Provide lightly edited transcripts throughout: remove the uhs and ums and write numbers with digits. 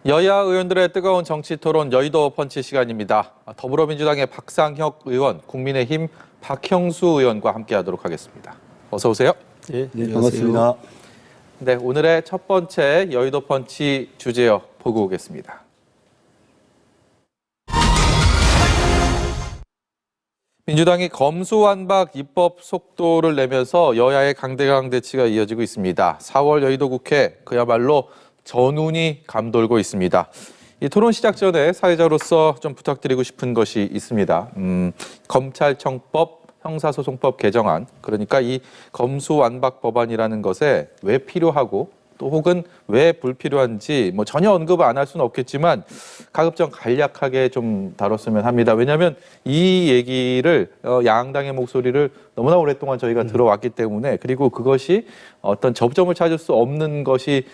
여야 의원들의 뜨거운 정치 토론 여의도 펀치 시간입니다. 더불어민주당의 박상혁 의원, 국민의힘 박형수 의원과 함께하도록 하겠습니다. 어서 오세요. 네, 반갑습니다. 네, 오늘의 첫 번째 여의도 펀치 주제어 보고 오겠습니다. 민주당이 검수완박 입법 속도를 내면서 여야의 강대강 대치가 이어지고 있습니다. 4월 여의도 국회 그야말로 전운이 감돌고 있습니다. 이 토론 시작 전에 사회자로서 좀 부탁드리고 싶은 것이 있습니다. 검찰청법, 형사소송법 개정안, 그러니까 이 검수완박 법안이라는 것에 왜 필요하고 또 혹은 왜 불필요한지 뭐 전혀 언급 안 할 수는 없겠지만 가급적 간략하게 좀 다뤘으면 합니다. 왜냐하면 이 얘기를 양당의 목소리를 너무나 오랫동안 저희가 들어왔기 때문에, 그리고 그것이 어떤 접점을 찾을 수 없는 것이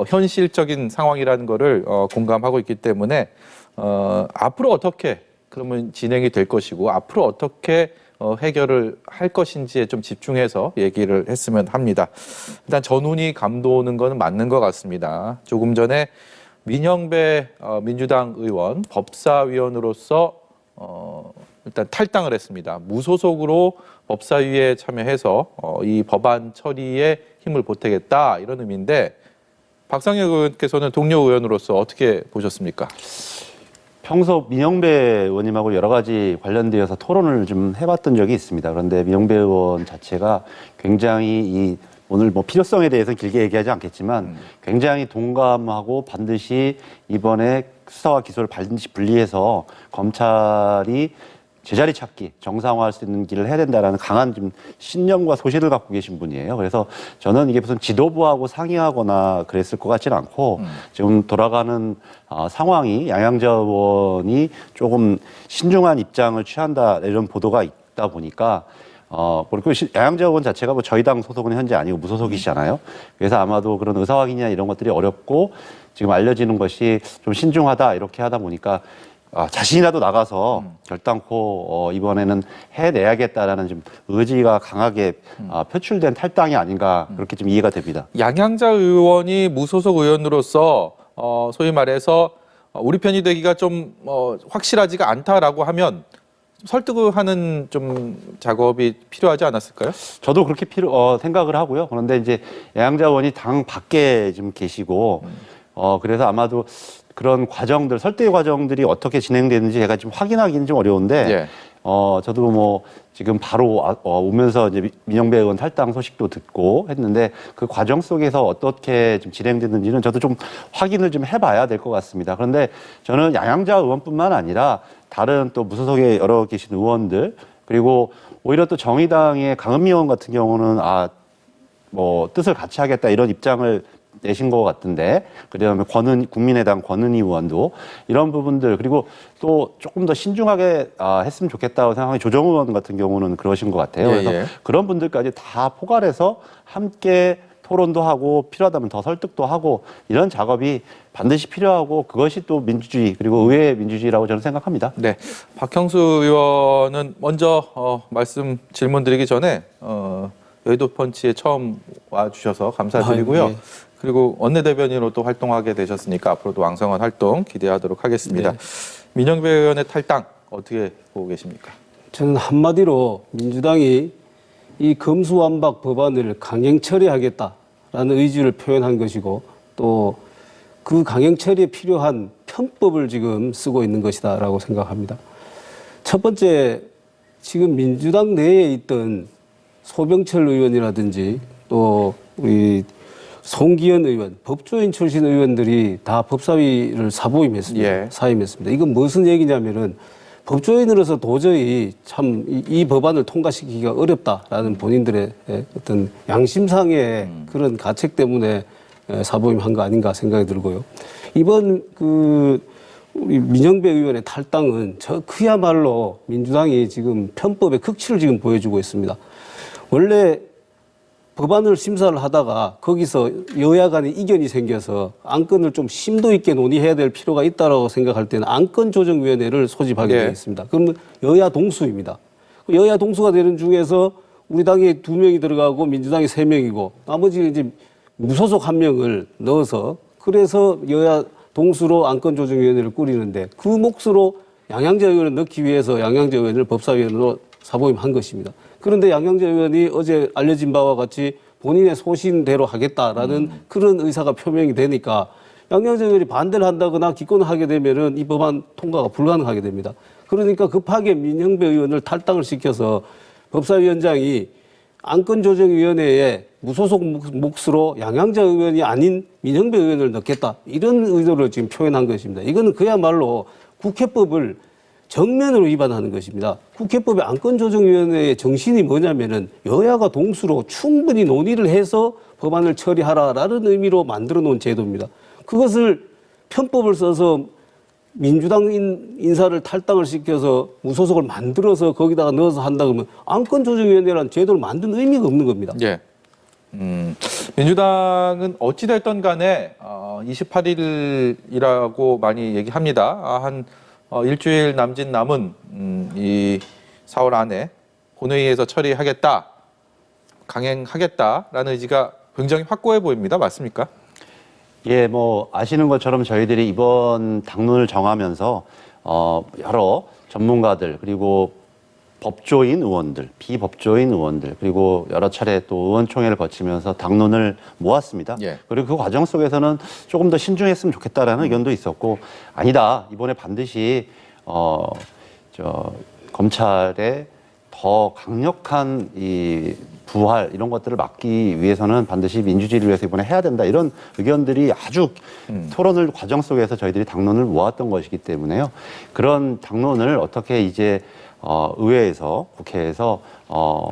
현실적인 상황이라는 것을 공감하고 있기 때문에 앞으로 어떻게 그러면 진행이 될 것이고 앞으로 어떻게 해결을 할 것인지에 좀 집중해서 얘기를 했으면 합니다. 일단 전운이 감도는 건 맞는 것 같습니다. 조금 전에 민영배 민주당 의원 법사위원으로서 일단 탈당을 했습니다. 무소속으로 법사위에 참여해서 이 법안 처리에 힘을 보태겠다, 이런 의미인데 박상혁 의원께서는 동료 의원으로서 어떻게 보셨습니까? 평소 민영배 의원님하고 여러 가지 관련되어서 토론을 좀 해봤던 적이 있습니다. 그런데 민영배 의원 자체가 굉장히 오늘 뭐 필요성에 대해서 길게 얘기하지 않겠지만 굉장히 동감하고 반드시 이번에 수사와 기소를 반드시 분리해서 검찰이 제자리 찾기, 정상화할 수 있는 길을 해야 된다라는 강한 좀 신념과 소신을 갖고 계신 분이에요. 그래서 저는 이게 무슨 지도부하고 상의하거나 그랬을 것 같지는 않고 지금 돌아가는 상황이 양양자 의원이 조금 신중한 입장을 취한다, 이런 보도가 있다 보니까 그리고 양양자 의원 자체가 뭐 저희 당 소속은 현재 아니고 무소속이시잖아요. 그래서 아마도 그런 의사 확인이나 이런 것들이 어렵고 지금 알려지는 것이 좀 신중하다, 이렇게 하다 보니까 자신이라도 나가서 결단코 이번에는 해내야겠다라는 좀 의지가 강하게 표출된 탈당이 아닌가, 그렇게 좀 이해가 됩니다. 양양자 의원이 무소속 의원으로서 소위 말해서 우리 편이 되기가 좀 확실하지가 않다라고 하면 설득을 하는 좀 작업이 필요하지 않았을까요? 저도 그렇게 생각을 하고요. 그런데 이제 양양자 의원이 당 밖에 좀 계시고 그래서 아마도 그런 과정들, 설득의 과정들이 어떻게 진행되는지 제가 좀 확인하기는 좀 어려운데, 예. 저도 뭐 지금 바로 오면서 이제 민영배 의원 탈당 소식도 듣고 했는데 그 과정 속에서 어떻게 좀 진행됐는지는 저도 좀 확인을 좀 해봐야 될 것 같습니다. 그런데 저는 양양자 의원뿐만 아니라 다른 또 무소속에 여러 계신 의원들, 그리고 오히려 또 정의당의 강은미 의원 같은 경우는 뭐 뜻을 같이 하겠다, 이런 입장을 내신 것 같은데, 그다음에 국민의당 권은희 의원도 이런 부분들, 그리고 또 조금 더 신중하게 했으면 좋겠다고 생각하는 조정 의원 같은 경우는 그러신 것 같아요. 그래서 그런 분들까지 다 포괄해서 함께 토론도 하고 필요하다면 더 설득도 하고, 이런 작업이 반드시 필요하고 그것이 또 민주주의, 그리고 의회의 민주주의라고 저는 생각합니다. 네, 박형수 의원은 먼저 질문 드리기 전에 여의도 펀치에 처음 와주셔서 감사드리고요. 네. 그리고 원내대변인으로 또 활동하게 되셨으니까 앞으로도 왕성한 활동 기대하도록 하겠습니다. 네. 민영배 의원의 탈당 어떻게 보고 계십니까? 저는 한마디로 민주당이 이 검수완박 법안을 강행 처리하겠다라는 의지를 표현한 것이고, 또 그 강행 처리에 필요한 편법을 지금 쓰고 있는 것이다라고 생각합니다. 첫 번째, 지금 민주당 내에 있던 소병철 의원이라든지 또 우리 송기현 의원, 법조인 출신 의원들이 다 법사위를 사임했습니다. 사임했습니다. 이건 무슨 얘기냐면은 법조인으로서 도저히 참 이 법안을 통과시키기가 어렵다라는 본인들의 어떤 양심상의 그런 가책 때문에 사보임한 거 아닌가 생각이 들고요. 이번 우리 민영배 의원의 탈당은 그야말로 민주당이 지금 편법의 극치를 지금 보여주고 있습니다. 원래 법안을 심사를 하다가 거기서 여야 간에 이견이 생겨서 안건을 좀 심도 있게 논의해야 될 필요가 있다고 생각할 때는 안건조정위원회를 소집하게 되어 있습니다. 그러면 여야 동수입니다. 여야 동수가 되는 중에서 우리 당에 2명이 들어가고 민주당이 3명이고 나머지 이제 무소속 1명을 넣어서, 그래서 여야 동수로 안건조정위원회를 꾸리는데 그 몫으로 양양재 의원을 넣기 위해서 양양재 의원을 법사위원으로 사보임한 것입니다. 그런데 양양재 의원이 어제 알려진 바와 같이 본인의 소신대로 하겠다라는 그런 의사가 표명이 되니까 양양재 의원이 반대를 한다거나 기권을 하게 되면은 이 법안 통과가 불가능하게 됩니다. 그러니까 급하게 민형배 의원을 탈당을 시켜서 법사위원장이 안건조정위원회에 무소속 몫으로 양양재 의원이 아닌 민형배 의원을 넣겠다. 이런 의도를 지금 표현한 것입니다. 이거는 그야말로 국회법을 정면으로 위반하는 것입니다. 국회법의 안건조정위원회의 정신이 뭐냐면은 여야가 동수로 충분히 논의를 해서 법안을 처리하라라는 의미로 만들어 놓은 제도입니다. 그것을 편법을 써서 민주당 인사를 탈당을 시켜서 무소속을 만들어서 거기다가 넣어서 한다 그러면 안건조정위원회라는 제도를 만든 의미가 없는 겁니다. 예. 민주당은 어찌됐든 간에 28일이라고 많이 얘기합니다. 한 일주일 남짓 남은 이 4월 안에 본회의에서 처리하겠다, 강행하겠다라는 의지가 굉장히 확고해 보입니다. 맞습니까? 예, 뭐 아시는 것처럼 저희들이 이번 당론을 정하면서 여러 전문가들 그리고 법조인 의원들, 비법조인 의원들 그리고 여러 차례 또 의원총회를 거치면서 당론을 모았습니다. 예. 그리고 그 과정 속에서는 조금 더 신중했으면 좋겠다라는 의견도 있었고 아니다 이번에 반드시 검찰의 더 강력한 이 부활 이런 것들을 막기 위해서는 반드시 민주주의를 위해서 이번에 해야 된다 이런 의견들이 아주 토론을 과정 속에서 저희들이 당론을 모았던 것이기 때문에요. 그런 당론을 어떻게 이제 의회에서 국회에서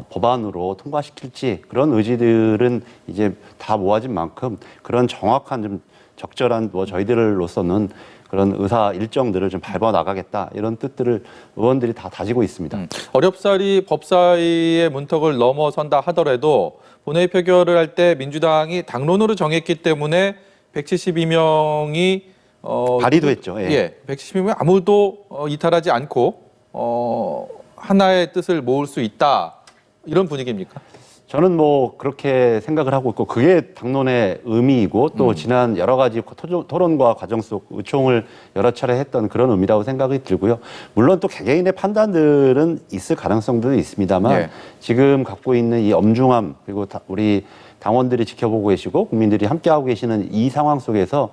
법안으로 통과시킬지 그런 의지들은 이제 다 모아진 만큼 그런 정확한 좀 적절한 뭐 저희들로서는 그런 의사 일정들을 좀 밟아 나가겠다 이런 뜻들을 의원들이 다 다지고 있습니다. 어렵사리 법사위의 문턱을 넘어선다 하더라도 본회의 표결을 할 때 민주당이 당론으로 정했기 때문에 172명이 발의도 했죠. 예. 예, 172명 아무도 이탈하지 않고 하나의 뜻을 모을 수 있다 이런 분위기입니까? 저는 뭐 그렇게 생각을 하고 있고 그게 당론의 의미이고 또 지난 여러 가지 토론과 과정 속 의총을 여러 차례 했던 그런 의미라고 생각이 들고요. 물론 또 개개인의 판단들은 있을 가능성도 있습니다만 예. 지금 갖고 있는 이 엄중함 그리고 우리 당원들이 지켜보고 계시고 국민들이 함께하고 계시는 이 상황 속에서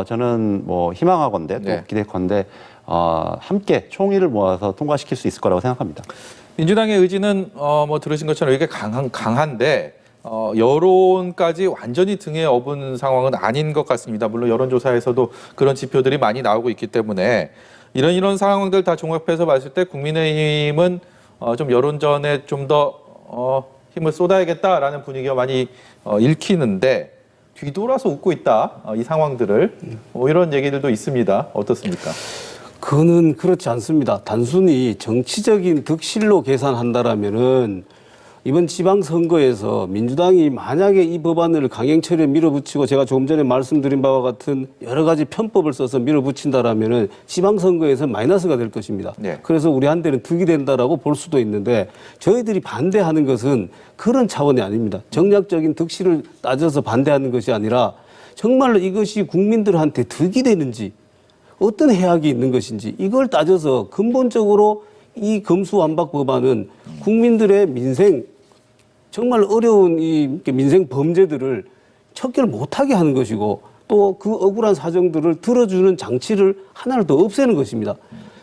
저는 뭐 희망하건대 또 네. 기대컨대 함께 총의를 모아서 통과시킬 수 있을 거라고 생각합니다. 민주당의 의지는 뭐 들으신 것처럼 이렇게 강한데 여론까지 완전히 등에 업은 상황은 아닌 것 같습니다. 물론 여론조사에서도 그런 지표들이 많이 나오고 있기 때문에 이런 상황들 다 종합해서 봤을 때 국민의힘은 좀 여론전에 좀 더 힘을 쏟아야겠다라는 분위기가 많이 읽히는데 뒤돌아서 웃고 있다 이 상황들을 이런 얘기들도 있습니다. 어떻습니까? 그거는 그렇지 않습니다. 단순히 정치적인 득실로 계산한다라면은 이번 지방선거에서 민주당이 만약에 이 법안을 강행 처리에 밀어붙이고 제가 조금 전에 말씀드린 바와 같은 여러 가지 편법을 써서 밀어붙인다라면은 지방선거에서 마이너스가 될 것입니다. 네. 그래서 우리한테는 득이 된다라고 볼 수도 있는데 저희들이 반대하는 것은 그런 차원이 아닙니다. 정략적인 득실을 따져서 반대하는 것이 아니라 정말로 이것이 국민들한테 득이 되는지 어떤 해악이 있는 것인지 이걸 따져서 근본적으로 이 검수완박 법안은 국민들의 민생 정말 어려운 이 민생 범죄들을 척결 못하게 하는 것이고 또 그 억울한 사정들을 들어주는 장치를 하나를 더 없애는 것입니다.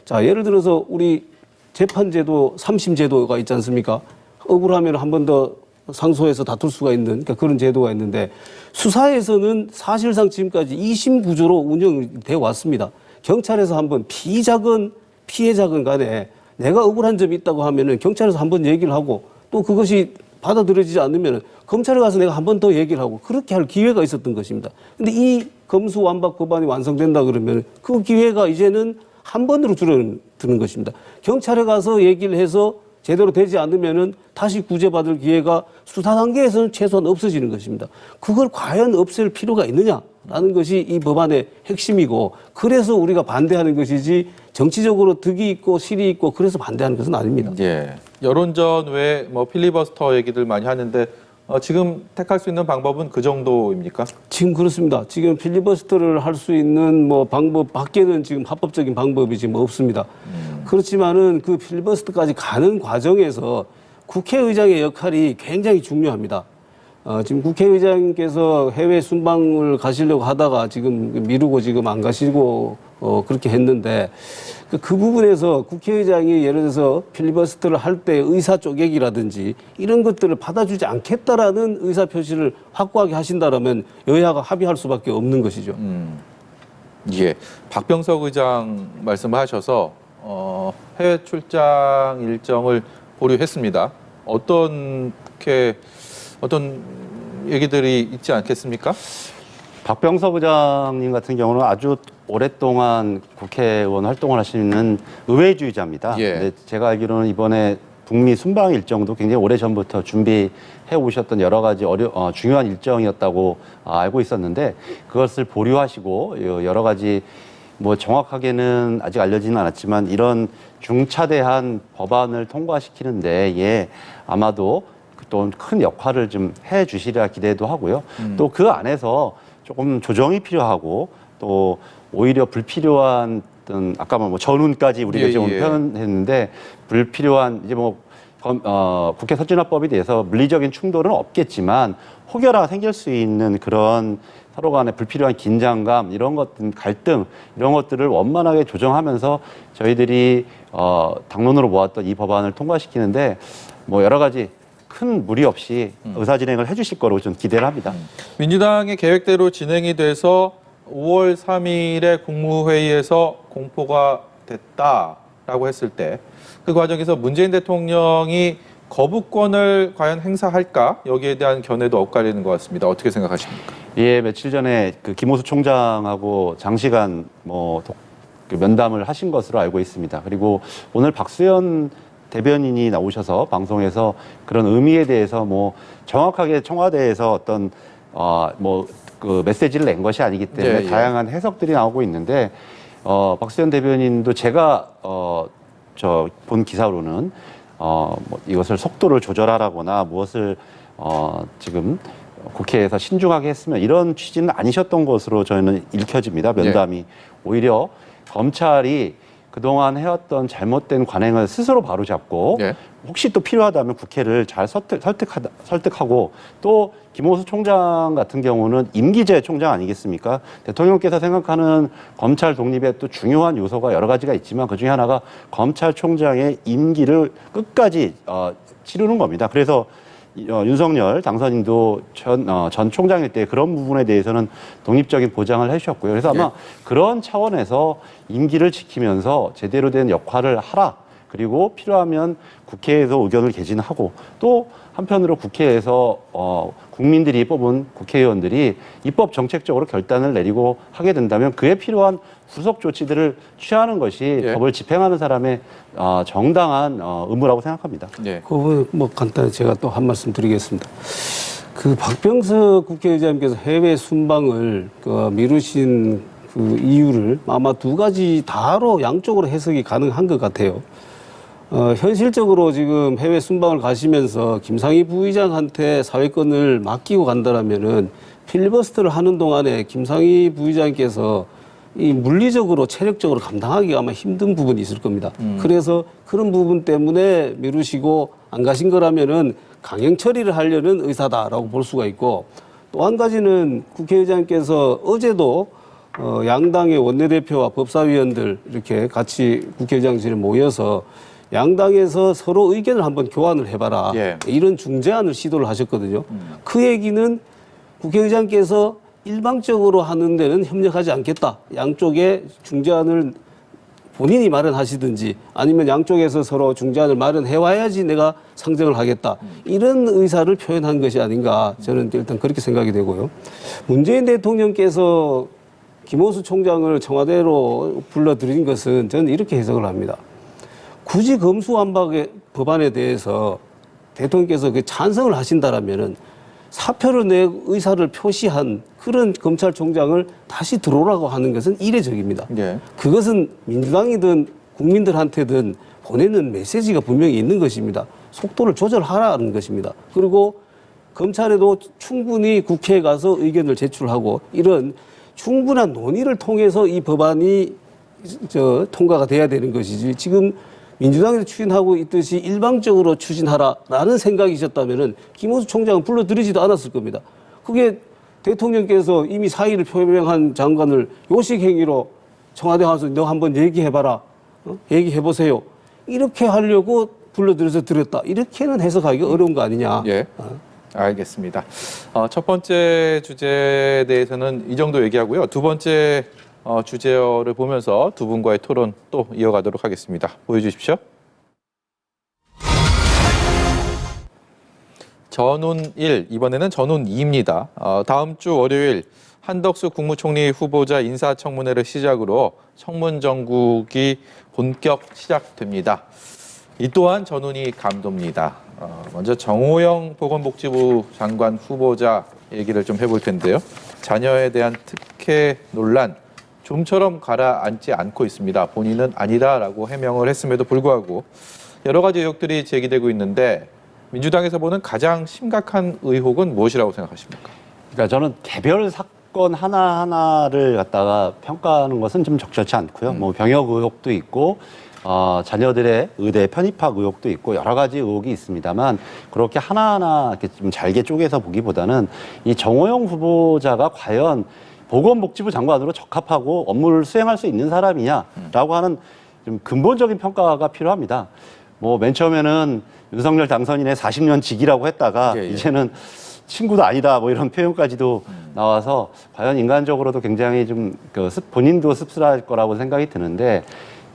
자, 예를 들어서 우리 재판제도 3심제도가 있지 않습니까? 억울하면 한 번 더 상소해서 다툴 수가 있는 그러니까 그런 제도가 있는데 수사에서는 사실상 지금까지 2심 구조로 운영되어 왔습니다. 경찰에서 한번 피의자건 피해자건 간에 내가 억울한 점이 있다고 하면은 경찰에서 한번 얘기를 하고 또 그것이 받아들여지지 않으면 검찰에 가서 내가 한 번 더 얘기를 하고 그렇게 할 기회가 있었던 것입니다. 근데 이 검수완박 법안이 완성된다 그러면 그 기회가 이제는 한 번으로 줄어드는 것입니다. 경찰에 가서 얘기를 해서 제대로 되지 않으면은 다시 구제받을 기회가 수사 단계에서는 최소한 없어지는 것입니다. 그걸 과연 없앨 필요가 있느냐라는 것이 이 법안의 핵심이고 그래서 우리가 반대하는 것이지 정치적으로 득이 있고 실이 있고 그래서 반대하는 것은 아닙니다. 예. 여론전 외에 뭐 필리버스터 얘기들 많이 하는데 지금 택할 수 있는 방법은 그 정도입니까? 지금 그렇습니다. 지금 필리버스터를 할 수 있는 뭐 방법 밖에는 지금 합법적인 방법이 지금 없습니다. 그렇지만은 그 필리버스터까지 가는 과정에서 국회의장의 역할이 굉장히 중요합니다. 지금 국회의장께서 해외 순방을 가시려고 하다가 지금 미루고 지금 안 가시고 그렇게 했는데 그 부분에서 국회의장이 예를 들어서 필리버스터를 할 때 의사 쪼개기라든지 이런 것들을 받아주지 않겠다라는 의사 표시를 확고하게 하신다라면 여야가 합의할 수밖에 없는 것이죠. 예, 박병석 의장 말씀하셔서 해외 출장 일정을 보류했습니다. 어떤 얘기들이 있지 않겠습니까? 박병석 의장님 같은 경우는 아주 오랫동안 국회의원 활동을 하시는 의회주의자입니다. 예. 근데 제가 알기로는 이번에 북미 순방 일정도 굉장히 오래전부터 준비해 오셨던 여러 가지 중요한 일정이었다고 알고 있었는데 그것을 보류하시고 여러 가지 뭐 정확하게는 아직 알려지는 않았지만 이런 중차대한 법안을 통과시키는데 아마도 또 큰 역할을 좀 해 주시리라 기대도 하고요. 또 그 안에서 조금 조정이 필요하고 또 오히려 불필요한 어떤 아까 뭐 전운까지 우리가 좀 표현했는데 불필요한 이제 뭐 국회 선진화법에 대해서 물리적인 충돌은 없겠지만 혹여나 생길 수 있는 그런 서로 간의 불필요한 긴장감 이런 것들 갈등 이런 것들을 원만하게 조정하면서 저희들이 당론으로 모았던 이 법안을 통과시키는데 뭐 여러 가지 큰 무리 없이 의사진행을 해주실 거로 좀 기대를 합니다. 민주당의 계획대로 진행이 돼서 5월 3일에 국무회의에서 공포가 됐다라고 했을 때 그 과정에서 문재인 대통령이 거부권을 과연 행사할까 여기에 대한 견해도 엇갈리는 것 같습니다. 어떻게 생각하십니까? 예, 며칠 전에 그 김호수 총장하고 장시간 그 면담을 하신 것으로 알고 있습니다. 그리고 오늘 박수현 대변인이 나오셔서 방송에서 그런 의미에 대해서 뭐 정확하게 청와대에서 어떤 그 메시지를 낸 것이 아니기 때문에 다양한 해석들이 나오고 있는데 박수현 대변인도 제가 본 기사로는 이것을 속도를 조절하라거나 무엇을 지금 국회에서 신중하게 했으면 이런 취지는 아니셨던 것으로 저희는 읽혀집니다. 면담이 오히려 검찰이 그동안 해왔던 잘못된 관행을 스스로 바로잡고 혹시 또 필요하다면 국회를 잘 설득하고 또 김호수 총장 같은 경우는 임기제 총장 아니겠습니까? 대통령께서 생각하는 검찰 독립의 또 중요한 요소가 여러 가지가 있지만 그중에 하나가 검찰총장의 임기를 끝까지 치르는 겁니다. 그래서 윤석열 당선인도 전 총장일 때 그런 부분에 대해서는 독립적인 보장을 해주셨고요. 그래서 아마 그런 차원에서 임기를 지키면서 제대로 된 역할을 하라. 그리고 필요하면 국회에서 의견을 개진하고 또 한편으로 국회에서 국민들이 뽑은 국회의원들이 입법 정책적으로 결단을 내리고 하게 된다면 그에 필요한 후속 조치들을 취하는 것이 법을 집행하는 사람의 정당한 의무라고 생각합니다. 그 부분 뭐 간단히 제가 또 한 말씀 드리겠습니다. 그 박병석 국회의장님께서 해외 순방을 미루신 그 이유를 아마 두 가지 다로 양쪽으로 해석이 가능한 것 같아요. 현실적으로 지금 해외 순방을 가시면서 김상희 부의장한테 사회권을 맡기고 간다라면은 필리버스터를 하는 동안에 김상희 부의장께서 이 물리적으로 체력적으로 감당하기가 아마 힘든 부분이 있을 겁니다. 그래서 그런 부분 때문에 미루시고 안 가신 거라면은 강행 처리를 하려는 의사다라고 볼 수가 있고 또 한 가지는 국회의장께서 어제도 양당의 원내대표와 법사위원들 이렇게 같이 국회의장실에 모여서 양당에서 서로 의견을 한번 교환을 해봐라. 이런 중재안을 시도를 하셨거든요. 그 얘기는 국회의장께서 일방적으로 하는 데는 협력하지 않겠다. 양쪽에 중재안을 본인이 마련하시든지 아니면 양쪽에서 서로 중재안을 마련해와야지 내가 상정을 하겠다. 이런 의사를 표현한 것이 아닌가 저는 일단 그렇게 생각이 되고요. 문재인 대통령께서 김호수 총장을 청와대로 불러들인 것은 저는 이렇게 해석을 합니다. 굳이 검수완박의 법안에 대해서 대통령께서 그 찬성을 하신다라면은 사표를 내 의사를 표시한 그런 검찰총장을 다시 들어오라고 하는 것은 이례적입니다. 그것은 민주당이든 국민들한테든 보내는 메시지가 분명히 있는 것입니다. 속도를 조절하라는 것입니다. 그리고 검찰에도 충분히 국회에 가서 의견을 제출하고 이런 충분한 논의를 통해서 이 법안이 통과가 돼야 되는 것이지 지금 민주당에서 추진하고 있듯이 일방적으로 추진하라라는 생각이셨다면은 김호수 총장은 불러들이지도 않았을 겁니다. 그게 대통령께서 이미 사의를 표명한 장관을 요식행위로 청와대 와서 너 한번 얘기해봐라. 얘기해보세요. 이렇게 하려고 불러들여서 들었다. 이렇게는 해석하기가 어려운 거 아니냐. 예. 알겠습니다. 첫 번째 주제에 대해서는 이 정도 얘기하고요. 두 번째 주제를 보면서 두 분과의 토론 또 이어가도록 하겠습니다. 보여주십시오. 전운 1, 이번에는 전운 2입니다. 다음 주 월요일 한덕수 국무총리 후보자 인사청문회를 시작으로 청문 정국이 본격 시작됩니다. 이 또한 전운이 감도입니다. 먼저 정호영 보건복지부 장관 후보자 얘기를 좀 해볼 텐데요. 자녀에 대한 특혜 논란 좀처럼 가라앉지 않고 있습니다. 본인은 아니다라고 해명을 했음에도 불구하고 여러 가지 의혹들이 제기되고 있는데 민주당에서 보는 가장 심각한 의혹은 무엇이라고 생각하십니까? 그러니까 저는 개별 사건 하나하나를 갖다가 평가하는 것은 좀 적절치 않고요. 뭐 병역 의혹도 있고 자녀들의 의대 편입학 의혹도 있고 여러 가지 의혹이 있습니다만 그렇게 하나하나 이렇게 좀 잘게 쪼개서 보기보다는 이 정호영 후보자가 과연 보건복지부 장관으로 적합하고 업무를 수행할 수 있는 사람이냐라고 하는 좀 근본적인 평가가 필요합니다. 뭐 맨 처음에는 윤석열 당선인의 40년 직이라고 했다가 예. 이제는 친구도 아니다 뭐 이런 표현까지도 나와서 과연 인간적으로도 굉장히 좀 본인도 씁쓸할 거라고 생각이 드는데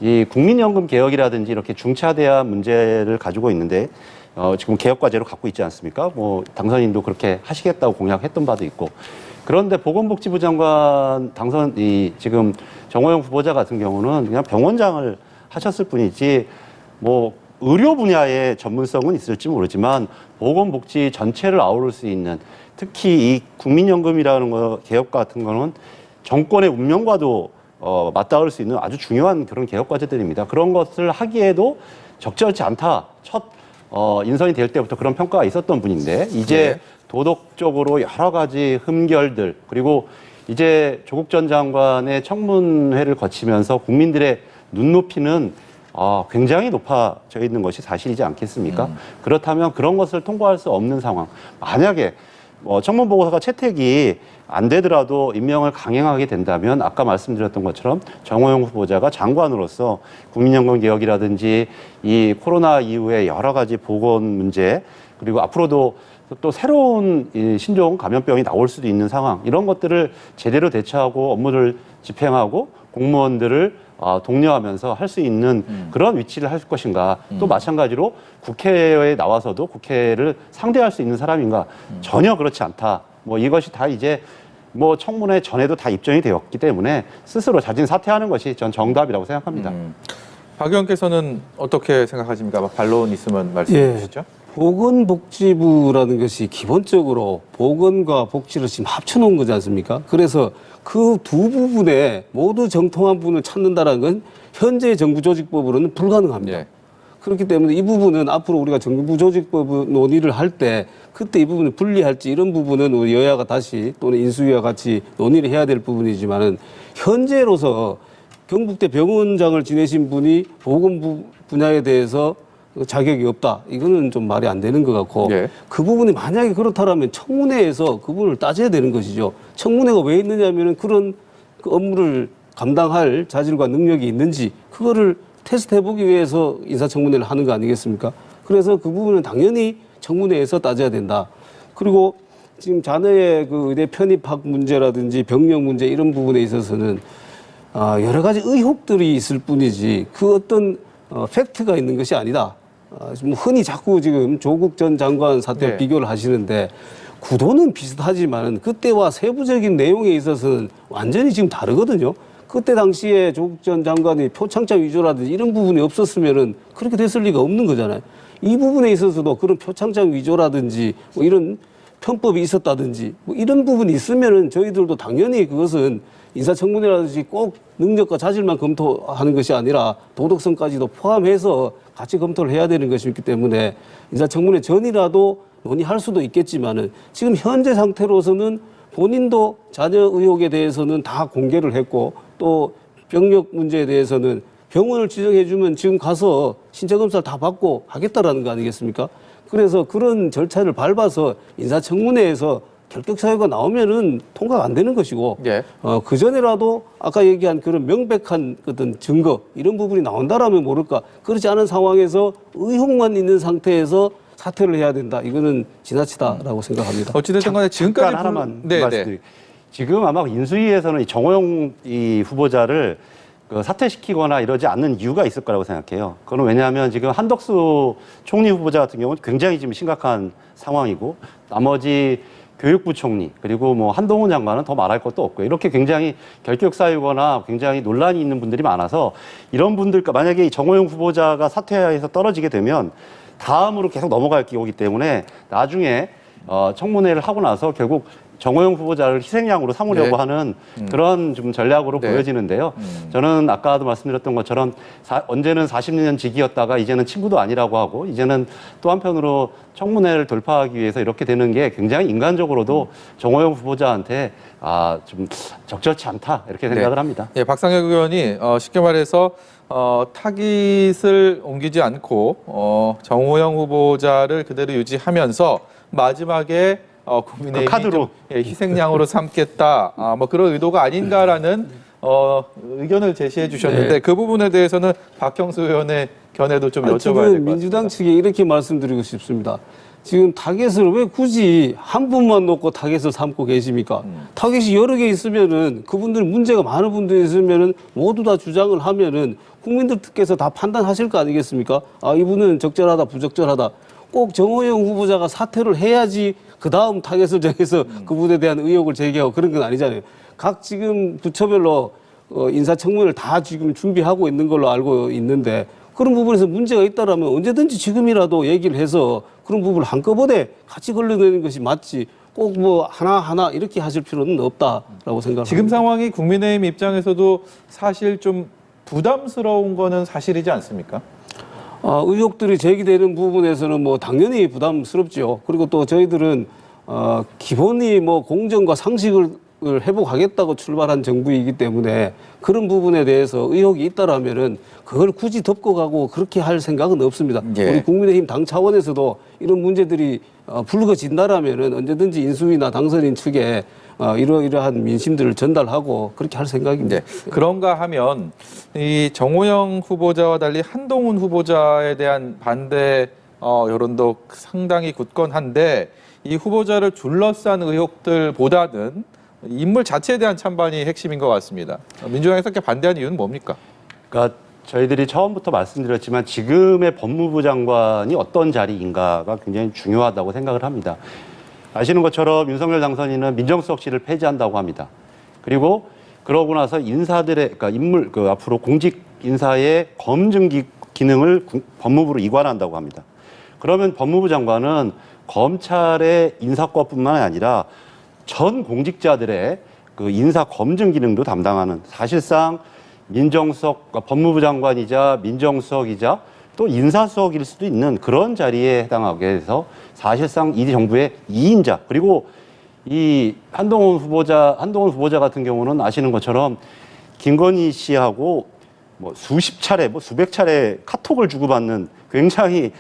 이 국민연금 개혁이라든지 이렇게 중차대한 문제를 가지고 있는데 지금 개혁 과제로 갖고 있지 않습니까? 뭐 당선인도 그렇게 하시겠다고 공약했던 바도 있고 그런데 보건복지부 장관 지금 정호영 후보자 같은 경우는 그냥 병원장을 하셨을 뿐이지 뭐 의료 분야의 전문성은 있을지 모르지만 보건복지 전체를 아우를 수 있는 특히 이 국민연금이라는 거 개혁 같은 거는 정권의 운명과도 맞닿을 수 있는 아주 중요한 그런 개혁 과제들입니다. 그런 것을 하기에도 적절치 않다. 첫 인선이 될 때부터 그런 평가가 있었던 분인데 이제 도덕적으로 여러 가지 흠결들 그리고 이제 조국 전 장관의 청문회를 거치면서 국민들의 눈높이는 굉장히 높아져 있는 것이 사실이지 않겠습니까? 그렇다면 그런 것을 통과할 수 없는 상황. 만약에 청문 보고서가 채택이 안 되더라도 임명을 강행하게 된다면 아까 말씀드렸던 것처럼 정호영 후보자가 장관으로서 국민연금 개혁이라든지 이 코로나 이후에 여러 가지 보건 문제 그리고 앞으로도 또 새로운 이 신종 감염병이 나올 수도 있는 상황 이런 것들을 제대로 대처하고 업무를 집행하고 공무원들을 독려하면서 할 수 있는 그런 위치를 할 것인가 또 마찬가지로 국회에 나와서도 국회를 상대할 수 있는 사람인가 전혀 그렇지 않다. 뭐 이것이 다 이제 뭐 청문회 전에도 다 입증이 되었기 때문에 스스로 자진 사퇴하는 것이 전 정답이라고 생각합니다. 박 의원께서는 어떻게 생각하십니까? 반론 있으면 말씀해 주시죠. 보건복지부라는 것이 기본적으로 보건과 복지를 지금 합쳐놓은 거지 않습니까? 그래서 그 두 부분에 모두 정통한 부분을 찾는다는 건 현재 정부조직법으로는 불가능합니다. 예. 그렇기 때문에 이 부분은 앞으로 우리가 정부조직법 논의를 할 때 그때 이 부분을 분리할지 이런 부분은 우리 여야가 다시 또는 인수위와 같이 논의를 해야 될 부분이지만은 현재로서 경북대 병원장을 지내신 분이 보건 분야에 대해서 자격이 없다. 이거는 좀 말이 안 되는 것 같고 예. 그 부분이 만약에 그렇다면 청문회에서 그 부분을 따져야 되는 것이죠. 청문회가 왜 있느냐면은 그런 그 업무를 감당할 자질과 능력이 있는지 그거를 테스트해보기 위해서 인사청문회를 하는 거 아니겠습니까? 그래서 그 부분은 당연히 청문회에서 따져야 된다. 그리고 지금 자녀의 그 의대 편입학 문제라든지 병력 문제 이런 부분에 있어서는 여러 가지 의혹들이 있을 뿐이지 그 어떤 팩트가 있는 것이 아니다. 좀 흔히 자꾸 지금 조국 전 장관 사태와 네. 비교를 하시는데 구도는 비슷하지만 그때와 세부적인 내용에 있어서는 완전히 지금 다르거든요. 그때 당시에 조국 전 장관이 표창장 위조라든지 이런 부분이 없었으면은 그렇게 됐을 리가 없는 거잖아요. 이 부분에 있어서도 그런 표창장 위조라든지 뭐 이런 편법이 있었다든지 뭐 이런 부분이 있으면은 저희들도 당연히 그것은 인사청문회라든지 꼭 능력과 자질만 검토하는 것이 아니라 도덕성까지도 포함해서 같이 검토를 해야 되는 것이기 때문에 인사청문회 전이라도 논의할 수도 있겠지만은 지금 현재 상태로서는 본인도 자녀 의혹에 대해서는 다 공개를 했고 또 병력 문제에 대해서는 병원을 지정해주면 지금 가서 신체 검사를 다 받고 하겠다라는 거 아니겠습니까? 그래서 그런 절차를 밟아서 인사청문회에서 결격 사유가 나오면은 통과가 안 되는 것이고, 예. 그 전에라도 아까 얘기한 그런 명백한 어떤 증거 이런 부분이 나온다라면 모를까. 그렇지 않은 상황에서 의혹만 있는 상태에서 사퇴를 해야 된다. 이거는 지나치다라고 생각합니다. 어찌됐든 간에 지금까지 잠깐 하나만 네, 네. 말씀드릴게요. 지금 아마 인수위에서는 이 정호영 이 후보자를 그 사퇴시키거나 이러지 않는 이유가 있을 거라고 생각해요. 그건 왜냐하면 지금 한덕수 총리 후보자 같은 경우는 굉장히 지금 심각한 상황이고 나머지 교육부 총리 그리고 뭐 한동훈 장관은 더 말할 것도 없고요. 이렇게 굉장히 결격 사유거나 굉장히 논란이 있는 분들이 많아서 이런 분들 만약에 이 정호영 후보자가 사퇴해서 떨어지게 되면 다음으로 계속 넘어갈 기호이기 때문에 나중에 청문회를 하고 나서 결국 정호영 후보자를 희생양으로 삼으려고 네. 하는 그런 좀 전략으로 네. 보여지는데요. 저는 아까도 말씀드렸던 것처럼 언제는 40년 직이었다가 이제는 친구도 아니라고 하고 이제는 또 한편으로 청문회를 돌파하기 위해서 이렇게 되는 게 굉장히 인간적으로도 정호영 후보자한테 좀 적절치 않다 이렇게 생각을 합니다. 예, 박상혁 의원이 쉽게 말해서 타깃을 옮기지 않고 정호영 후보자를 그대로 유지하면서 마지막에 국민의힘이 카드로. 좀, 희생양으로 삼겠다. 뭐 그런 의도가 아닌가라는 의견을 제시해 주셨는데 네. 그 부분에 대해서는 박형수 의원의 견해도 좀 여쭤봐야 될 것 지금 같습니다. 민주당 측에 이렇게 말씀드리고 싶습니다. 지금 타겟을 왜 굳이 한 분만 놓고 타겟을 삼고 계십니까? 타겟이 여러 개 있으면은 그분들 문제가 많은 분들이 있으면은 모두 다 주장을 하면은 국민들께서 다 판단하실 거 아니겠습니까? 이분은 적절하다, 부적절하다. 꼭 정호영 후보자가 사퇴를 해야지 그 다음 타겟을 정해서 그분에 대한 의혹을 제기하고 그런 건 아니잖아요. 각 지금 부처별로 인사청문회를 다 지금 준비하고 있는 걸로 알고 있는데 그런 부분에서 문제가 있다라면 언제든지 지금이라도 얘기를 해서 그런 부분을 한꺼번에 같이 걸러내는 것이 맞지 꼭 뭐 하나하나 이렇게 하실 필요는 없다라고 생각합니다. 지금 상황이 국민의힘 입장에서도 사실 좀 부담스러운 거는 사실이지 않습니까? 의혹들이 제기되는 부분에서는 뭐 당연히 부담스럽죠. 그리고 또 저희들은 기본이 뭐 공정과 상식을 회복하겠다고 출발한 정부이기 때문에 그런 부분에 대해서 의혹이 있다라면은 그걸 굳이 덮고 가고 그렇게 할 생각은 없습니다. 예. 우리 국민의힘 당 차원에서도 이런 문제들이 불거진다라면은 언제든지 인수위나 당선인 측에 이러이러한 민심들을 전달하고 그렇게 할 생각입니다. 네. 그런가 하면 이 정호영 후보자와 달리 한동훈 후보자에 대한 반대 여론도 상당히 굳건한데 이 후보자를 둘러싼 의혹들보다는 인물 자체에 대한 찬반이 핵심인 것 같습니다. 민주당에서 이렇게 반대한 이유는 뭡니까? 그러니까 저희들이 처음부터 말씀드렸지만 지금의 법무부 장관이 어떤 자리인가가 굉장히 중요하다고 생각을 합니다. 아시는 것처럼 윤석열 당선인은 민정수석실을 폐지한다고 합니다. 그리고 그러고 나서 인사들의 그러니까 앞으로 공직 인사의 검증 기능을 법무부로 이관한다고 합니다. 그러면 법무부 장관은 검찰의 인사권뿐만 아니라 전 공직자들의 그 인사 검증 기능도 담당하는 사실상 민정수석, 그러니까 법무부 장관이자 민정수석이자 또 인사수석일 수도 있는 그런 자리에 해당하게 해서 사실상 이 정부의 2인자 그리고 이 한동훈 후보자 같은 경우는 아시는 것처럼 김건희 씨하고 뭐 수십 차례, 뭐 수백 차례 카톡을 주고받는 굉장히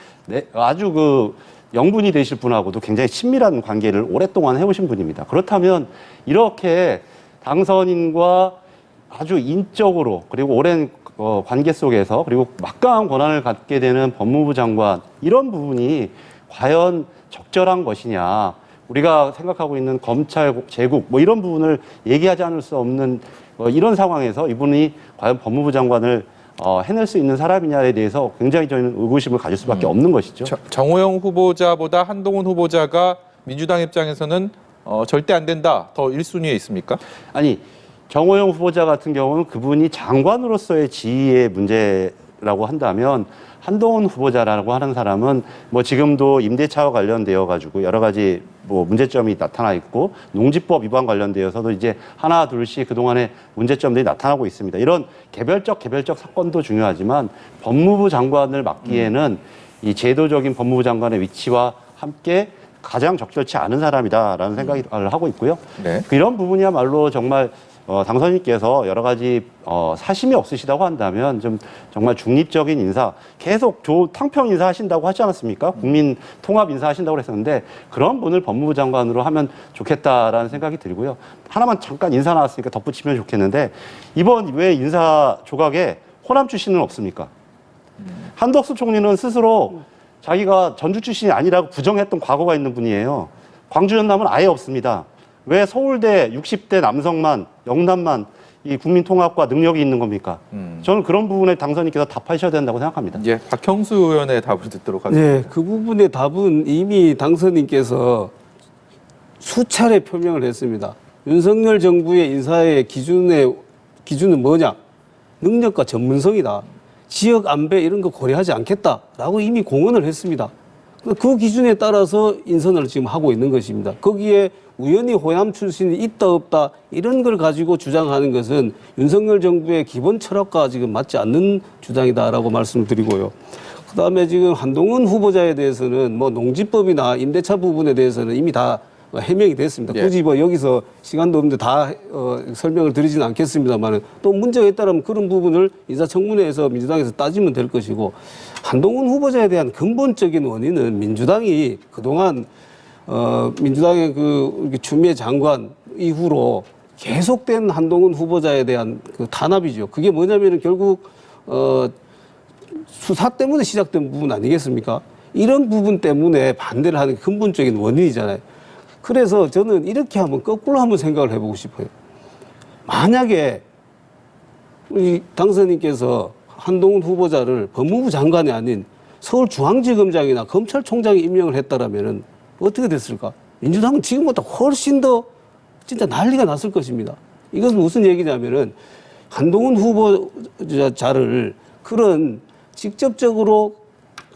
아주 그 영분이 되실 분하고도 굉장히 친밀한 관계를 오랫동안 해오신 분입니다. 그렇다면 이렇게 당선인과 아주 인적으로 그리고 오랜 관계 속에서 그리고 막강한 권한을 갖게 되는 법무부 장관 이런 부분이 과연 적절한 것이냐 우리가 생각하고 있는 검찰 제국 뭐 이런 부분을 얘기하지 않을 수 없는 이런 상황에서 이분이 과연 법무부 장관을 해낼 수 있는 사람이냐에 대해서 굉장히 저희는 의구심을 가질 수밖에 없는 것이죠. 정호영 후보자보다 한동훈 후보자가 민주당 입장에서는 절대 안 된다. 더 1순위에 있습니까? 아니 정호영 후보자 같은 경우는 그분이 장관으로서의 지위의 문제라고 한다면 한동훈 후보자라고 하는 사람은 뭐 지금도 임대차와 관련되어 가지고 여러 가지 뭐 문제점이 나타나 있고 농지법 위반 관련되어서도 이제 하나 둘씩 그동안의 문제점들이 나타나고 있습니다. 이런 개별적 사건도 중요하지만 법무부 장관을 맡기에는 이 제도적인 법무부 장관의 위치와 함께 가장 적절치 않은 사람이다라는 생각을 하고 있고요. 네. 이런 부분이야말로 정말 당선인께서 여러 가지 사심이 없으시다고 한다면 좀 정말 중립적인 인사, 계속 탕평 인사 하신다고 하지 않았습니까? 국민 통합 인사 하신다고 했었는데 그런 분을 법무부 장관으로 하면 좋겠다라는 생각이 들고요. 하나만 잠깐 인사 나왔으니까 덧붙이면 좋겠는데 이번 왜 인사 조각에 호남 출신은 없습니까? 한덕수 총리는 스스로 자기가 전주 출신이 아니라고 부정했던 과거가 있는 분이에요. 광주 전남은 아예 없습니다. 왜 서울대 60대 남성만, 영남만 이 국민 통합과 능력이 있는 겁니까? 저는 그런 부분에 당선인께서 답하셔야 된다고 생각합니다. 예, 박형수 의원의 답을 듣도록 하겠습니다. 네, 그 부분의 답은 이미 당선인께서 수차례 표명을 했습니다. 윤석열 정부의 인사의 기준은 뭐냐? 능력과 전문성이다. 지역 안배 이런 거 고려하지 않겠다라고 이미 공언을 했습니다. 그 기준에 따라서 인선을 지금 하고 있는 것입니다. 거기에 우연히 호남 출신이 있다 없다 이런 걸 가지고 주장하는 것은 윤석열 정부의 기본 철학과 지금 맞지 않는 주장이다라고 말씀을 드리고요. 그다음에 지금 한동훈 후보자에 대해서는 뭐 농지법이나 임대차 부분에 대해서는 이미 다 해명이 됐습니다. 예. 굳이 뭐 여기서 시간도 없는데 다 설명을 드리지는 않겠습니다만 또 문제가 있다면 그런 부분을 인사청문회에서 민주당에서 따지면 될 것이고 한동훈 후보자에 대한 근본적인 원인은 민주당이 그동안 민주당의 그 추미애 장관 이후로 계속된 한동훈 후보자에 대한 그 탄압이죠. 그게 뭐냐면은 결국 수사 때문에 시작된 부분 아니겠습니까? 이런 부분 때문에 반대를 하는 게 근본적인 원인이잖아요. 그래서 저는 이렇게 한번 거꾸로 한번 생각을 해보고 싶어요. 만약에 우리 당선인께서 한동훈 후보자를 법무부 장관이 아닌 서울중앙지검장이나 검찰총장이 임명을 했다라면은 어떻게 됐을까? 민주당은 지금보다 훨씬 더 진짜 난리가 났을 것입니다. 이것은 무슨 얘기냐면은 한동훈 후보자를 그런 직접적으로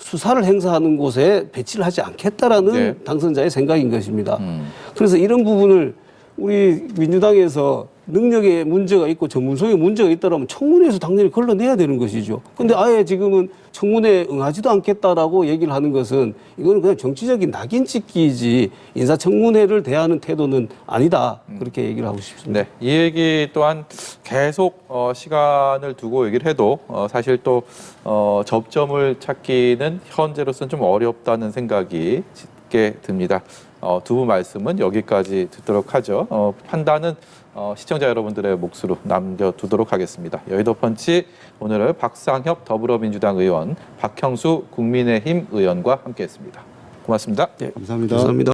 수사를 행사하는 곳에 배치를 하지 않겠다라는 네. 당선자의 생각인 것입니다. 그래서 이런 부분을 우리 민주당에서 능력에 문제가 있고 전문성에 문제가 있다라면 청문회에서 당연히 걸러내야 되는 것이죠. 근데 아예 지금은 청문회에 응하지도 않겠다라고 얘기를 하는 것은 이거는 그냥 정치적인 낙인 찍기이지 인사청문회를 대하는 태도는 아니다. 그렇게 얘기를 하고 싶습니다. 네, 이 얘기 또한 계속 시간을 두고 얘기를 해도 사실 또 접점을 찾기는 현재로서는 좀 어렵다는 생각이 짙게 듭니다. 두 분 말씀은 여기까지 듣도록 하죠. 판단은 시청자 여러분들의 몫으로 남겨두도록 하겠습니다. 여의도 펀치 오늘은 박상혁 더불어민주당 의원, 박형수 국민의힘 의원과 함께했습니다. 고맙습니다. 감사합니다. 감사합니다.